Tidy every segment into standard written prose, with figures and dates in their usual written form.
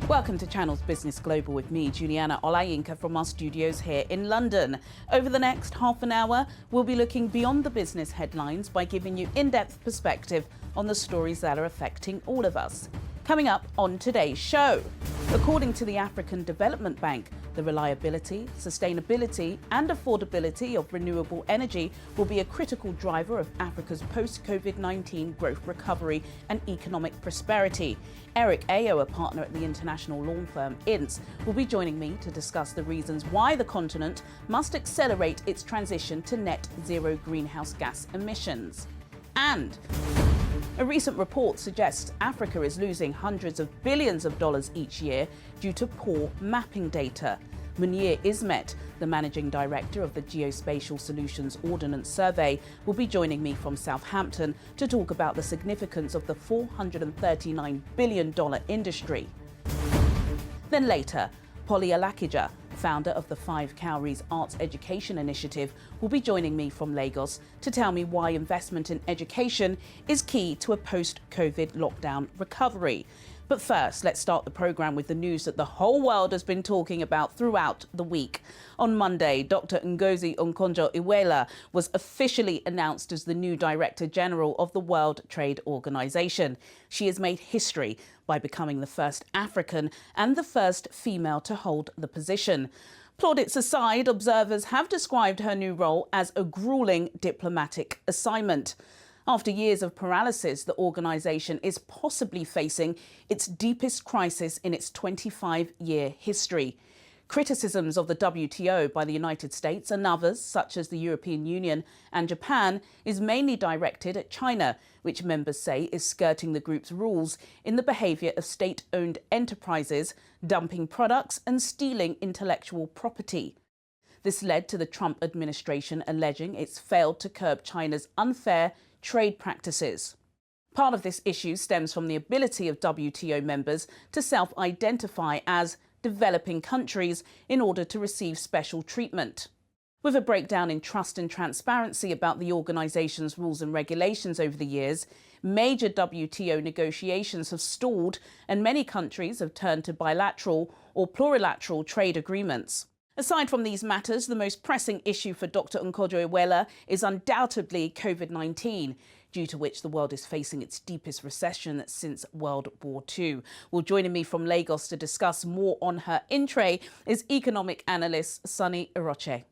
Welcome to Channels Business Global with me, Juliana Olayinka, from our studios here in London. Over the next half an hour, we'll be looking beyond the business headlines by giving you in-depth perspective on the stories that are affecting all of us. Coming up on today's show, according to the African Development Bank, the reliability, sustainability and affordability of renewable energy will be a critical driver of Africa's post-COVID-19 growth recovery and economic prosperity. Eric Ayo, a partner at the international law firm INS, will be joining me to discuss the reasons why the continent must accelerate its transition to net zero greenhouse gas emissions. And a recent report suggests Africa is losing hundreds of billions of dollars each year due to poor mapping data. Munir Ismet, the managing director of the Geospatial Solutions Ordnance Survey, will be joining me from Southampton to talk about the significance of the $439 billion industry. Then later, Polly Alakija, founder of the Five Cowries Arts Education Initiative, will be joining me from Lagos to tell me why investment in education is key to a post-COVID lockdown recovery. But first, let's start the programme with the news that the whole world has been talking about throughout the week. On Monday, Dr. Ngozi Okonjo-Iweala was officially announced as the new Director General of the World Trade Organization. She has made history by becoming the first African and the first female to hold the position. Plaudits aside, observers have described her new role as a gruelling diplomatic assignment. After years of paralysis, the organisation is possibly facing its deepest crisis in its 25-year history. Criticisms of the WTO by the United States and others, such as the European Union and Japan, is mainly directed at China, which members say is skirting the group's rules in the behaviour of state-owned enterprises, dumping products and stealing intellectual property. This led to the Trump administration alleging it's failed to curb China's unfair trade practices. Part of this issue stems from the ability of WTO members to self-identify as developing countries in order to receive special treatment. With a breakdown in trust and transparency about the organisation's rules and regulations over the years, major WTO negotiations have stalled and many countries have turned to bilateral or plurilateral trade agreements. Aside from these matters, the most pressing issue for Dr. Okonjo-Iweala is undoubtedly COVID-19, due to which the world is facing its deepest recession since World War II. Well, joining me from Lagos to discuss more on her entree is economic analyst Sunny Aroche.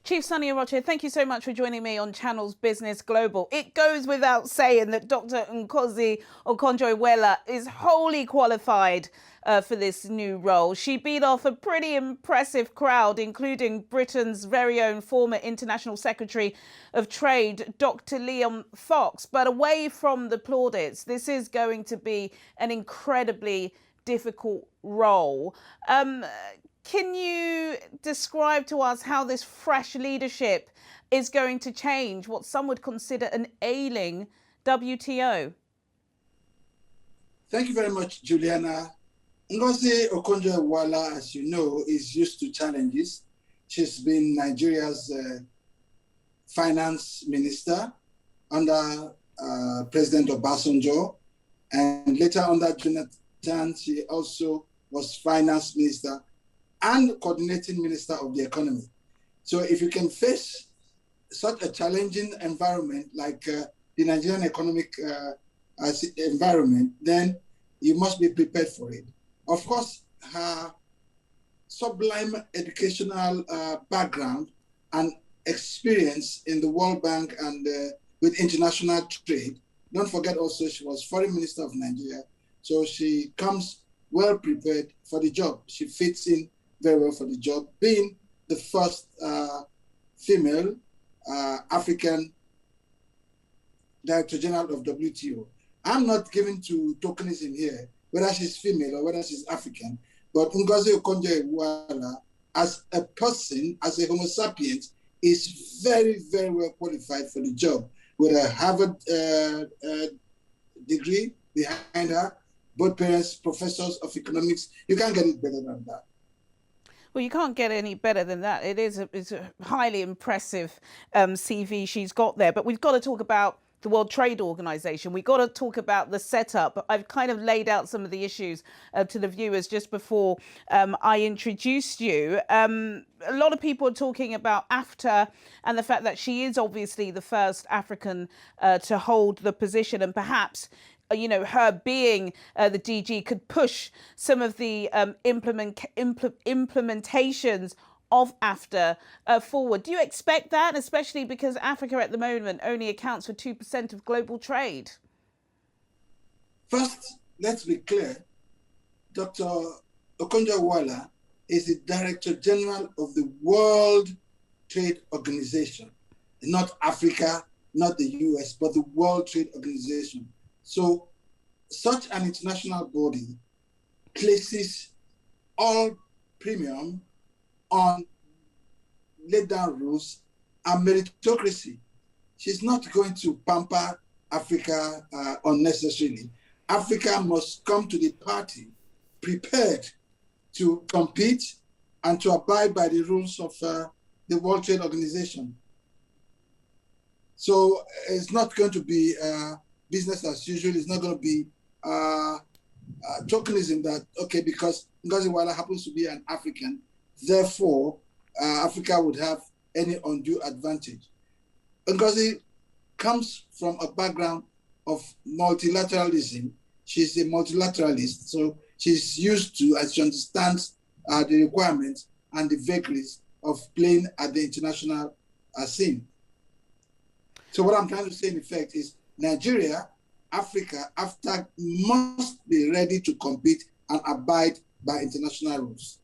Chief Sunny Aroche, thank you so much for joining me on Channels Business Global. It goes without saying that Dr. Ngozi Okonjo-Iweala is wholly qualified for this new role. She beat off a pretty impressive crowd, including Britain's very own former International Secretary of Trade, Dr. Liam Fox. But away from the plaudits, this is going to be an incredibly difficult role. Can you describe to us how this fresh leadership is going to change what some would consider an ailing WTO? Thank you very much, Juliana. Ngozi Okonjo-Iweala, as you know, is used to challenges. She's been Nigeria's finance minister under President Obasanjo, and later under Jonathan, she also was finance minister and coordinating minister of the economy. So if you can face such a challenging environment like the Nigerian economic environment, then you must be prepared for it. Of course, her sublime educational background and experience in the World Bank and with international trade. Don't forget also she was foreign minister of Nigeria. So she comes well prepared for the job. She fits in very well for the job, being the first female African Director General of WTO. I'm not given to tokenism here, whether she's female or whether she's African, but Ngozi Okonjo-Iweala, as a person, as a Homo sapiens, is very, very well qualified for the job. With a Harvard degree behind her, both parents professors of economics, you can't get it better than that. Well, you can't get any better than that. It's a highly impressive CV she's got there. But we've got to talk about the World Trade Organization. We got to talk about the setup. I've kind of laid out some of the issues to the viewers just before I introduced you. A lot of people are talking about AFTA and the fact that she is obviously the first African to hold the position, and perhaps her being the DG could push some of the implementations of AFTA forward. Do you expect that, especially because Africa at the moment only accounts for 2% of global trade? First, let's be clear. Dr. Okonjo-Iweala is the Director General of the World Trade Organization, not Africa, not the US, but the World Trade Organization. So such an international body places all premium on laid down rules and meritocracy. She's not going to pamper Africa unnecessarily. Africa must come to the party prepared to compete and to abide by the rules of the World Trade Organization. So it's not going to be business as usual. It's not going to be tokenism that, okay, because Ngozi Iweala happens to be an African, therefore, Africa would have any undue advantage. Ngozi comes from a background of multilateralism. She's a multilateralist, so she's used to, as she understands the requirements and the vagaries of playing at the international scene. So what I'm trying to say in effect is Nigeria, Africa, AFTA must be ready to compete and abide by international rules.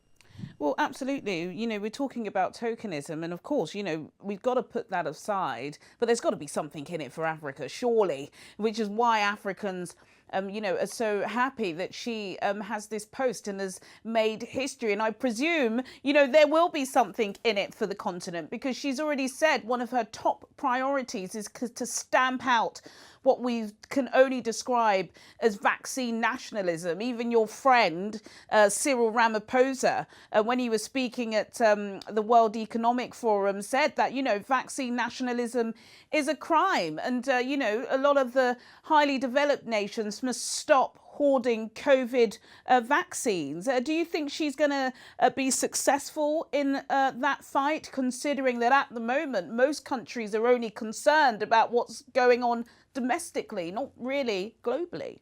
Well, absolutely. We're talking about tokenism, and of course, we've got to put that aside, but there's got to be something in it for Africa, surely, which is why Africans are so happy that she has this post and has made history. And I presume, there will be something in it for the continent, because she's already said one of her top priorities is to stamp out what we can only describe as vaccine nationalism. Even your friend, Cyril Ramaphosa, when he was speaking at the World Economic Forum, said that, vaccine nationalism is a crime. And, a lot of the highly developed nations must stop hoarding COVID vaccines. Do you think she's going to be successful in that fight, considering that at the moment, most countries are only concerned about what's going on domestically, not really globally?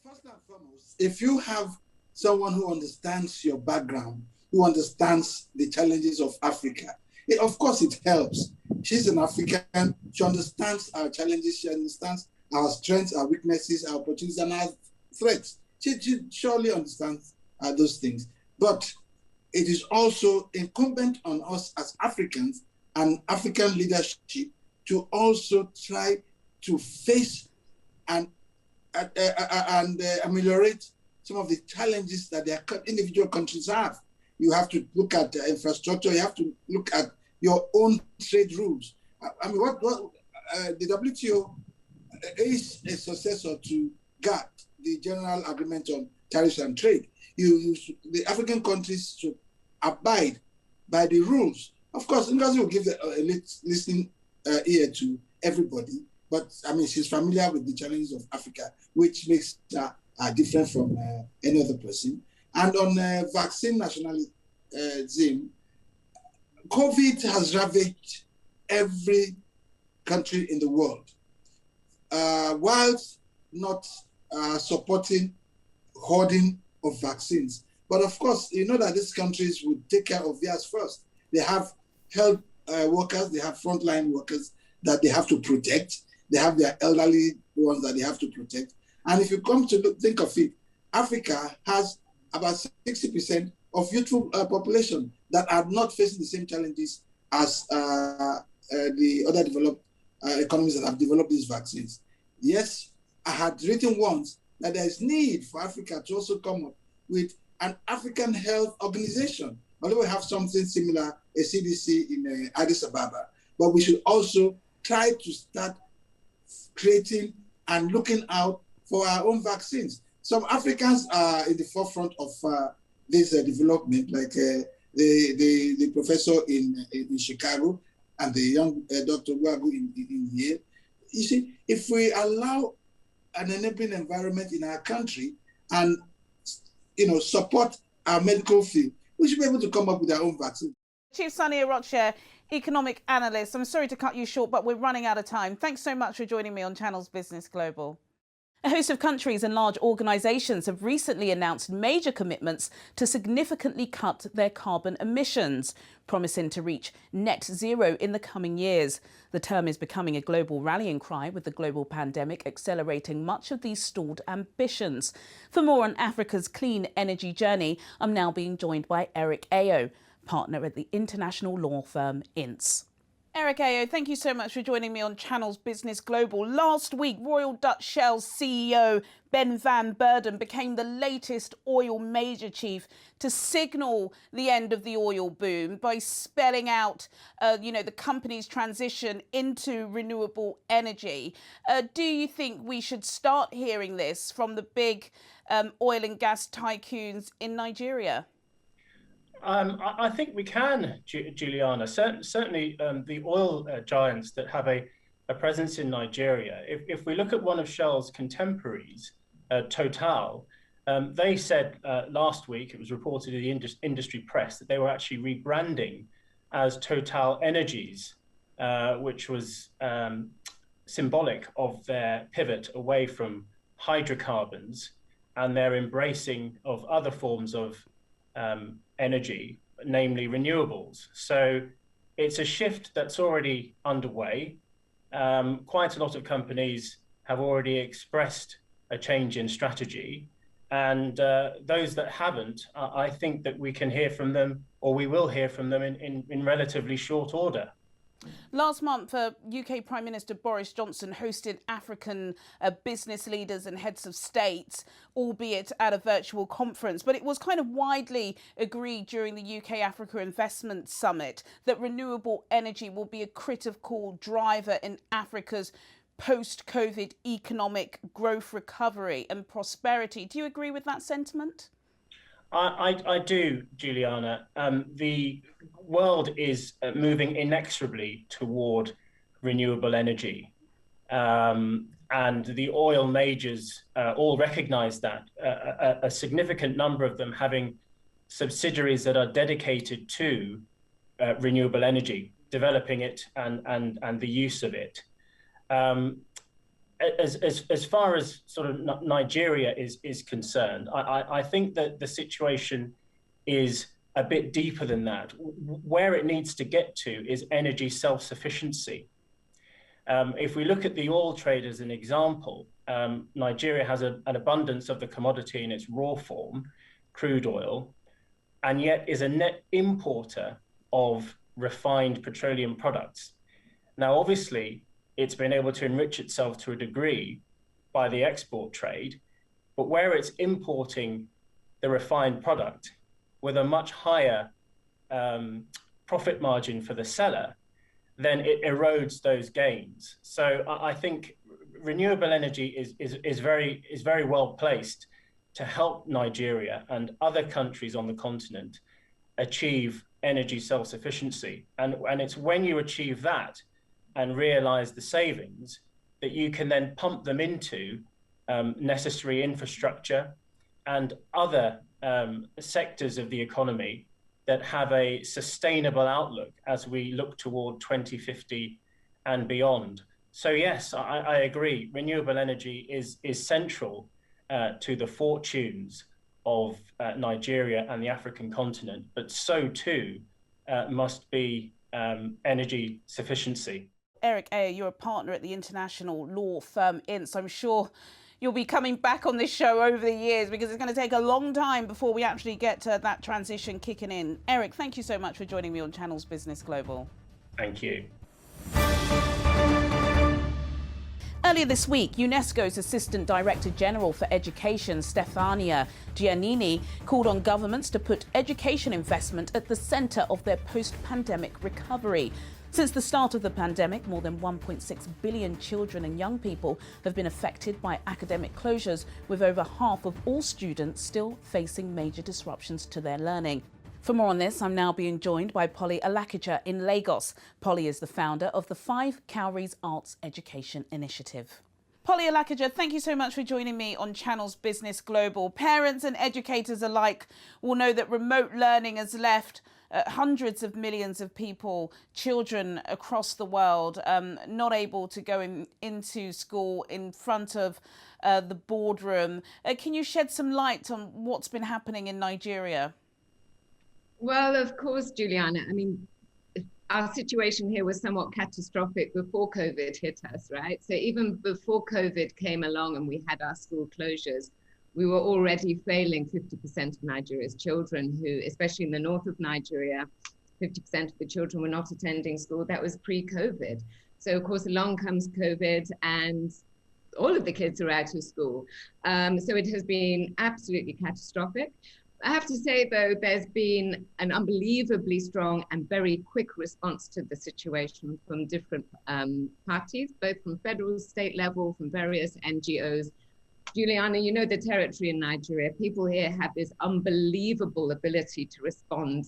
First and foremost, if you have someone who understands your background, who understands the challenges of Africa, of course it helps. She's an African. She understands our challenges. She understands our strengths, our weaknesses, our opportunities, and our threats. She surely understands those things. But it is also incumbent on us as Africans and African leadership to also try to face and ameliorate some of the challenges that their individual countries have. You have to look at infrastructure. You have to look at your own trade rules. I mean, the WTO is a successor to GATT, the General Agreement on Tariffs and Trade. The African countries should abide by the rules. Of course, Ngozi will give a listening ear to everybody, but I mean, she's familiar with the challenges of Africa, which makes her different from any other person. And on vaccine nationalism, COVID has ravaged every country in the world, whilst not supporting hoarding of vaccines. But of course, you know that these countries would take care of theirs first. They have health workers, they have frontline workers that they have to protect. They have their elderly ones that they have to protect. And if you come to think of it, Africa has about 60% of youthful population that are not facing the same challenges as the other developed economies that have developed these vaccines. Yes, I had written once that there is need for Africa to also come up with an African health organization. Although we have something similar, a CDC in Addis Ababa, but we should also try to start creating and looking out for our own vaccines. Some Africans are in the forefront of this development, like the professor in Chicago and the young Dr. Wagu in Yale. you see, if we allow an enabling environment in our country and, support our medical field, we should be able to come up with our own vaccine. Chief Sunny Arochia, economic analyst. I'm sorry to cut you short, but we're running out of time. Thanks so much for joining me on Channels Business Global. A host of countries and large organisations have recently announced major commitments to significantly cut their carbon emissions, promising to reach net zero in the coming years. The term is becoming a global rallying cry, with the global pandemic accelerating much of these stalled ambitions. For more on Africa's clean energy journey, I'm now being joined by Eric Ayo, partner at the international law firm INTS. Eric Ayo, thank you so much for joining me on Channels Business Global. Last week, Royal Dutch Shell's CEO Ben van Beurden became the latest oil major chief to signal the end of the oil boom by spelling out, the company's transition into renewable energy. Do you think we should start hearing this from the big oil and gas tycoons in Nigeria? I think we can, Juliana. Certainly, the oil giants that have a presence in Nigeria. If we look at one of Shell's contemporaries, Total, they said last week, it was reported in the industry press, that they were actually rebranding as Total Energies, which was symbolic of their pivot away from hydrocarbons and their embracing of other forms of energy, namely renewables. So it's a shift that's already underway. Quite a lot of companies have already expressed a change in strategy. And those that haven't, I think that we can hear from them, or we will hear from them in relatively short order. Last month, UK Prime Minister Boris Johnson hosted African business leaders and heads of states, albeit at a virtual conference. But it was kind of widely agreed during the UK Africa Investment Summit that renewable energy will be a critical driver in Africa's post-COVID economic growth, recovery and prosperity. Do you agree with that sentiment? I do, Juliana. The world is moving inexorably toward renewable energy. And the oil majors all recognize that, a significant number of them having subsidiaries that are dedicated to renewable energy, developing it and the use of it. As far as sort of Nigeria is concerned, I think that the situation is a bit deeper than that. Where it needs to get to is energy self-sufficiency. If we look at the oil trade as an example, Nigeria has an abundance of the commodity in its raw form, crude oil, and yet is a net importer of refined petroleum products. Now, obviously, it's been able to enrich itself to a degree by the export trade, but where it's importing the refined product with a much higher profit margin for the seller, then it erodes those gains. So I think renewable energy is very well placed to help Nigeria and other countries on the continent achieve energy self-sufficiency. And it's when you achieve that and realize the savings that you can then pump them into necessary infrastructure and other sectors of the economy that have a sustainable outlook as we look toward 2050 and beyond. So yes, I agree. Renewable energy is central to the fortunes of Nigeria and the African continent, but so too must be energy sufficiency. Eric Ayo, you're a partner at the international law firm INTS. I'm sure you'll be coming back on this show over the years because it's going to take a long time before we actually get to that transition kicking in. Eric, thank you so much for joining me on Channels Business Global. Thank you. Earlier this week, UNESCO's Assistant Director General for Education, Stefania Giannini, called on governments to put education investment at the centre of their post-pandemic recovery. Since the start of the pandemic, more than 1.6 billion children and young people have been affected by academic closures, with over half of all students still facing major disruptions to their learning. For more on this, I'm now being joined by Polly Alakija in Lagos. Polly is the founder of the 5 Cowries Arts Education Initiative. Polly Alakija, thank you so much for joining me on Channel's Business Global. Parents and educators alike will know that remote learning has left hundreds of millions of people, children across the world, not able to go into school in front of the boardroom. Can you shed some light on what's been happening in Nigeria? Well, of course, Juliana. I mean, our situation here was somewhat catastrophic before COVID hit us, right? So even before COVID came along and we had our school closures, we were already failing 50% of Nigeria's children who, especially in the north of Nigeria, 50% of the children were not attending school. That was pre-COVID. So of course, along comes COVID and all of the kids are out of school. So it has been absolutely catastrophic. I have to say, though, there's been an unbelievably strong and very quick response to the situation from different parties, both from federal, state level, from various NGOs. Juliana, you know the territory in Nigeria. People here have this unbelievable ability to respond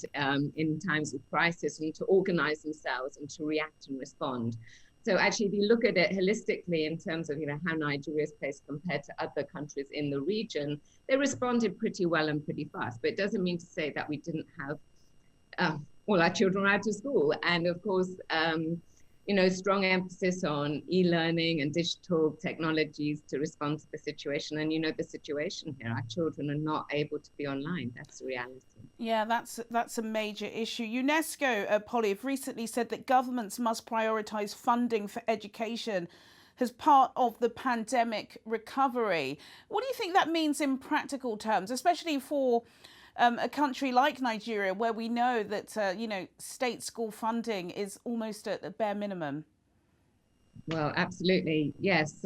in times of crisis and to organize themselves and to react and respond. So actually, if you look at it holistically in terms of how Nigeria is placed compared to other countries in the region, they responded pretty well and pretty fast. But it doesn't mean to say that we didn't have all our children out of school. And of course, strong emphasis on e-learning and digital technologies to respond to the situation. And the situation here, our children are not able to be online. That's the reality. Yeah, that's a major issue. UNESCO, Polly, have recently said that governments must prioritise funding for education as part of the pandemic recovery. What do you think that means in practical terms, especially for a country like Nigeria, where we know that, state school funding is almost at the bare minimum? Well, absolutely, yes.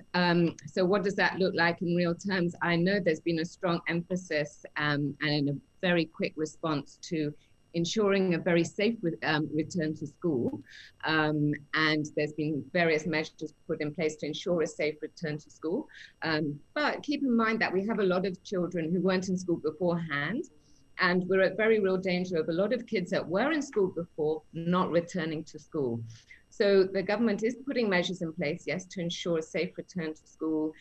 So what does that look like in real terms? I know there's been a strong emphasis and a very quick response to ensuring a very safe return to school. And there's been various measures put in place to ensure a safe return to school. But keep in mind that we have a lot of children who weren't in school beforehand. And we're at very real danger of a lot of kids that were in school before not returning to school. So the government is putting measures in place, yes, to ensure a safe return to school,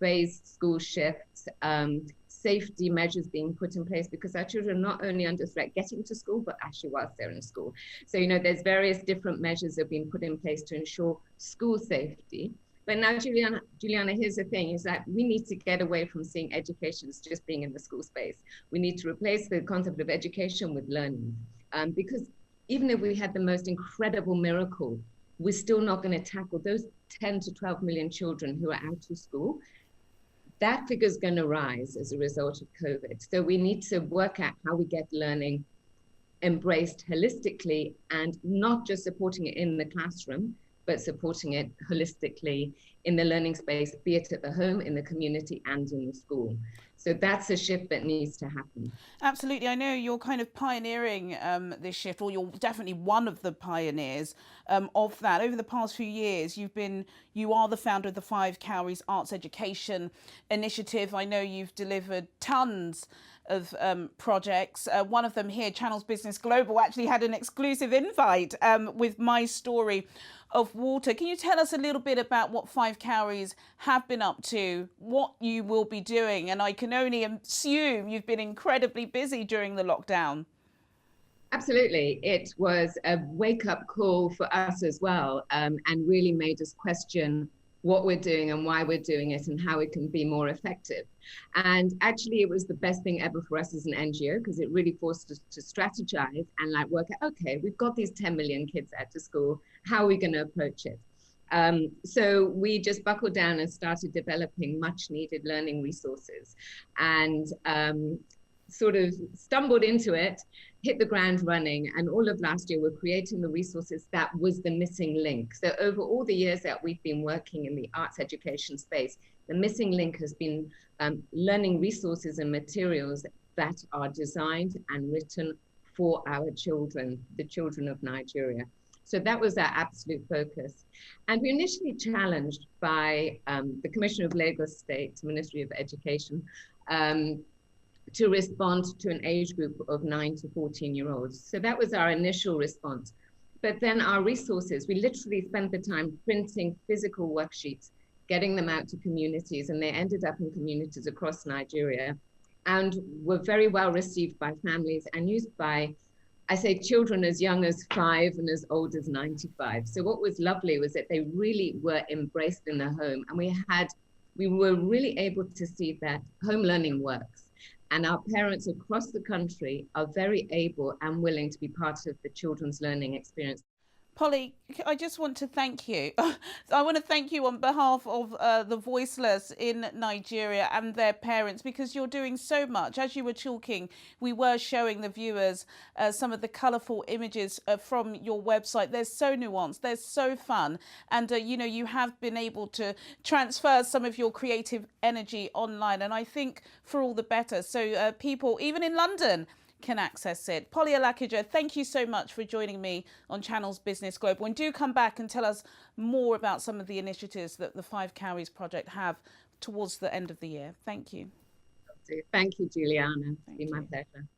phased school shifts, safety measures being put in place because our children are not only under threat getting to school, but actually whilst they're in school. So, there's various different measures that have been put in place to ensure school safety. But now, Juliana, here's the thing, is that we need to get away from seeing education as just being in the school space. We need to replace the concept of education with learning. Because even if we had the most incredible miracle, we're still not going to tackle those 10 to 12 million children who are out of school. That figure is going to rise as a result of COVID. So we need to work out how we get learning embraced holistically and not just supporting it in the classroom, but supporting it holistically in the learning space, be it at the home, in the community, and in the school. So that's a shift that needs to happen. Absolutely. I know you're kind of pioneering this shift, or you're definitely one of the pioneers of that. Over the past few years, you are the founder of the 5 Cowries Arts Education Initiative. I know you've delivered tons of projects. One of them here, Channel's Business Global, actually had an exclusive invite with My Story of Water. Can you tell us a little bit about what 5 Cowries have been up to, what you will be doing? And I can only assume you've been incredibly busy during the lockdown. Absolutely. It was a wake-up call for us as well, and really made us question what we're doing and why we're doing it and how it can be more effective. And actually, it was the best thing ever for us as an NGO because it really forced us to strategize and work out, okay, we've got these 10 million kids out of school. How are we going to approach it? So we just buckled down and started developing much needed learning resources and sort of stumbled into it, hit the ground running, and all of last year we're creating the resources that was the missing link. So over all the years that we've been working in the arts education space, the missing link has been learning resources and materials that are designed and written for our children, the children of Nigeria. So that was our absolute focus. And we initially challenged by the Commissioner of Lagos State, Ministry of Education, to respond to an age group of 9 to 14-year-olds. So that was our initial response. But then our resources, we literally spent the time printing physical worksheets, getting them out to communities, and they ended up in communities across Nigeria and were very well received by families and used by, I say, children as young as 5 and as old as 95. So what was lovely was that they really were embraced in the home, and we were really able to see that home learning works. And our parents across the country are very able and willing to be part of the children's learning experience. Polly, I just want to thank you. I want to thank you on behalf of the voiceless in Nigeria and their parents, because you're doing so much. As you were talking, we were showing the viewers some of the colourful images from your website. They're so nuanced, they're so fun. And, you know, you have been able to transfer some of your creative energy online. And I think for all the better. So people, even in London, can access it. Polly Alakija, thank you so much for joining me on Channels Business Global. And do come back and tell us more about some of the initiatives that the Five Cowries Project have towards the end of the year. Thank you. Thank you, Juliana. It's been my pleasure.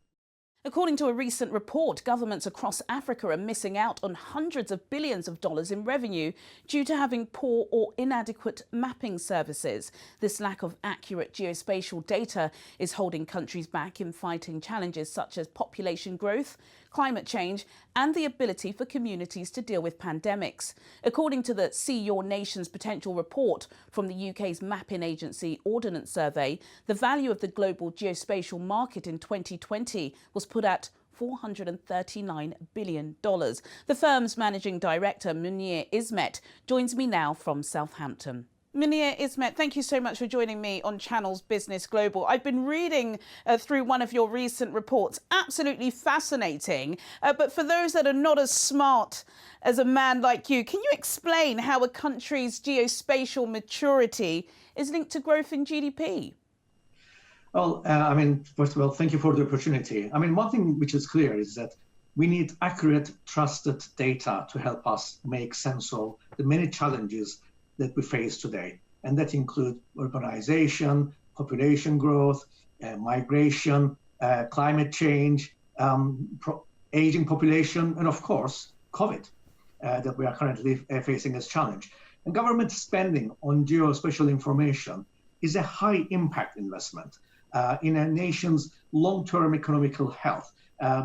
According to a recent report, governments across Africa are missing out on hundreds of billions of dollars in revenue due to having poor or inadequate mapping services. This lack of accurate geospatial data is holding countries back in fighting challenges such as population growth, climate change, and the ability for communities to deal with pandemics. According to the See Your Nation's Potential report from the UK's mapping agency Ordnance Survey, the value of the global geospatial market in 2020 was put at $439 billion. The firm's managing director, Munir Ismet, joins me now from Southampton. Munir Ismet, thank you so much for joining me on Channels Business Global. I've been reading through one of your recent reports. Absolutely fascinating. But for those that are not as smart as a man like you, can you explain how a country's geospatial maturity is linked to growth in GDP? Well, first of all, thank you for the opportunity. One thing which is clear is that we need accurate, trusted data to help us make sense of the many challenges that we face today. And that include urbanization, population growth, migration, climate change, aging population, and of course, COVID, that we are currently facing as challenge. And government spending on geospatial information is a high impact investment in a nation's long-term economical health,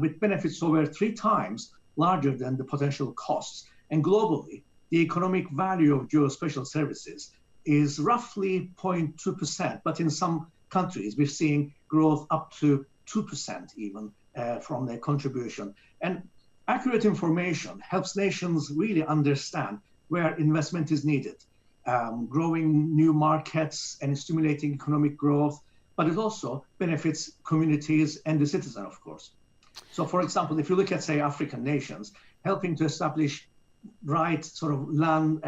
with benefits over 3 times larger than the potential costs. And globally, the economic value of geospatial services is roughly 0.2%, but in some countries we're seeing growth up to 2% even from their contribution. And accurate information helps nations really understand where investment is needed, growing new markets and stimulating economic growth, but it also benefits communities and the citizen, of course. So for example, if you look at, say, African nations, helping to establish right sort of land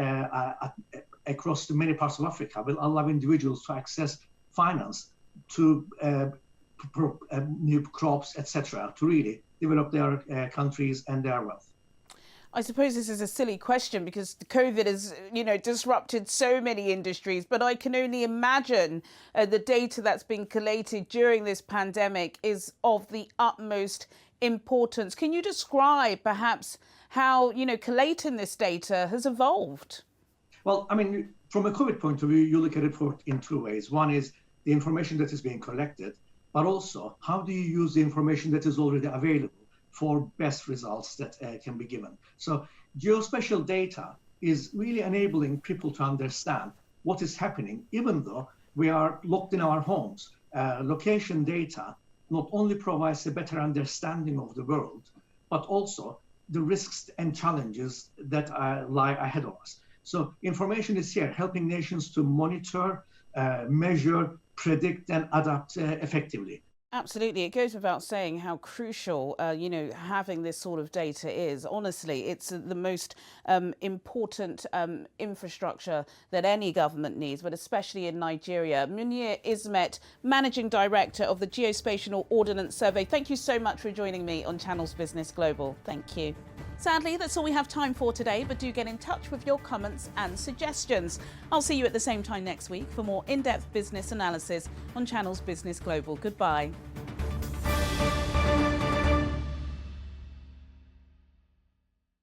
across the many parts of Africa will allow individuals to access finance to new crops, etc., to really develop their countries and their wealth. I suppose this is a silly question because COVID has, disrupted so many industries, but I can only imagine the data that's been collated during this pandemic is of the utmost importance. Can you describe perhaps how, collating this data has evolved? Well, from a COVID point of view, you look at it in 2 ways. One is the information that is being collected, but also how do you use the information that is already available for best results that can be given. So geospatial data is really enabling people to understand what is happening, even though we are locked in our homes. Location data not only provides a better understanding of the world, but also the risks and challenges that lie ahead of us. So information is here helping nations to monitor, measure, predict, and adapt effectively. Absolutely. It goes without saying how crucial, having this sort of data is. Honestly, it's the most important infrastructure that any government needs, but especially in Nigeria. Munir Ismet, Managing Director of the Geospatial Ordnance Survey. Thank you so much for joining me on Channels Business Global. Thank you. Sadly, that's all we have time for today, but do get in touch with your comments and suggestions. I'll see you at the same time next week for more in-depth business analysis on Channels Business Global. Goodbye.